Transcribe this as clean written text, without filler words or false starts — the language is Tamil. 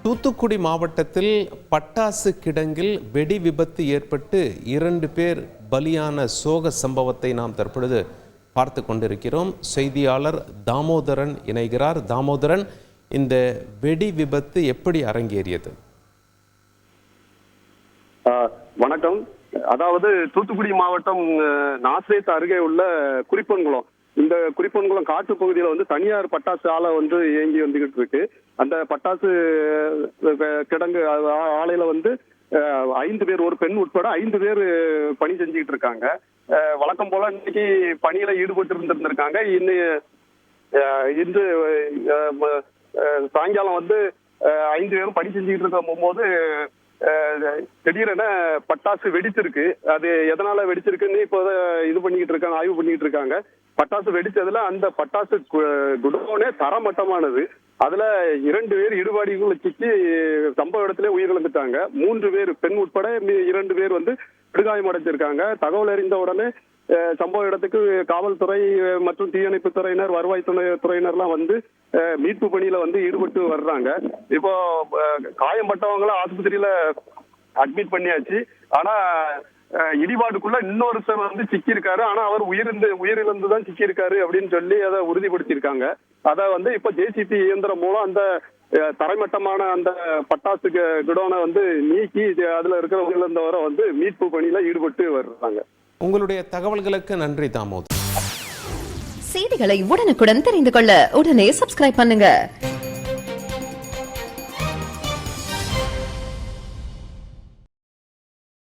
தூத்துக்குடி மாவட்டத்தில் பட்டாசு கிடங்கில் வெடி விபத்து ஏற்பட்டு 2 பேர் பலியான சோக சம்பவத்தை நாம் தற்பொழுது பார்த்து கொண்டிருக்கிறோம். செய்தியாளர் தாமோதரன் இணைகிறார். தாமோதரன், இந்த வெடி விபத்து எப்படி அரங்கேறியது? வணக்கம். அதாவது தூத்துக்குடி மாவட்டம் நாசரேத் அருகே உள்ள குறிப்பன்குளம், இந்த குறிப்பன்குளம் காட்டு பகுதியில வந்து தனியார் பட்டாசு ஆலை வந்து இயங்கி வந்துகிட்டு இருக்கு. அந்த பட்டாசு கிடங்கு ஆலையில வந்து 5 பேர், ஒரு பெண் உட்பட 5 பேர் பணி செஞ்சுக்கிட்டு இருக்காங்க. வழக்கம் போல இன்னைக்கு பணியில ஈடுபட்டு இருந்திருக்காங்க. இன்று சாயங்காலம் வந்து 5 பேரும் பணி செஞ்சுக்கிட்டு இருக்கும் போது திடீரென பட்டாசு வெடிச்சிருக்கு. அது எதனால வெடிச்சிருக்குன்னு இப்போ இது பண்ணிக்கிட்டு இருக்காங்க, ஆய்வு பண்ணிக்கிட்டு இருக்காங்க. பட்டாசு வெடிச்சதுல அந்த பட்டாசு குடோனே தரமட்டமானது. அதுல 2 பேர் இடுபாடிக்குள்ள சிக்கி சம்பவ இடத்துல உயிரிழந்துட்டாங்க. 3 பேர் பெண் உட்பட 2 பேர் வந்து விடுகாயம் அடைஞ்சிருக்காங்க. தகவல் அறிந்த உடனே சம்பவ இடத்துக்கு காவல்துறை மற்றும் தீயணைப்பு துறையினர், வருவாய் துறையினர்லாம் வந்து மீட்பு பணியில வந்து ஈடுபட்டு வர்றாங்க. இப்போ காயம்பட்டவங்கள ஆஸ்பத்திரியில அட்மிட் பண்ணியாச்சு. ஆனா இடிபாடுக்குள்ள இன்னொருத்தர் வந்து சிக்கி இருக்காரு. ஆனா அவர் உயிரிழந்துதான் சிக்கி இருக்காரு அப்படின்னு சொல்லி அதை உறுதிப்படுத்தியிருக்காங்க. அத வந்து இப்ப ஜேசிபி இயந்திரம் மூலம் அந்த தரைமட்டமான அந்த பட்டாசு குடோனை வந்து நீக்கி அதுல இருக்கிற உயிரிழந்தவரை வந்து மீட்பு பணியில ஈடுபட்டு வர்றாங்க. உங்களுடைய தகவல்களுக்கு நன்றி தாமோதர். செய்திகளை உடனுக்குடன் தெரிந்து கொள்ள உடனே சப்ஸ்கிரைப் பண்ணுங்க.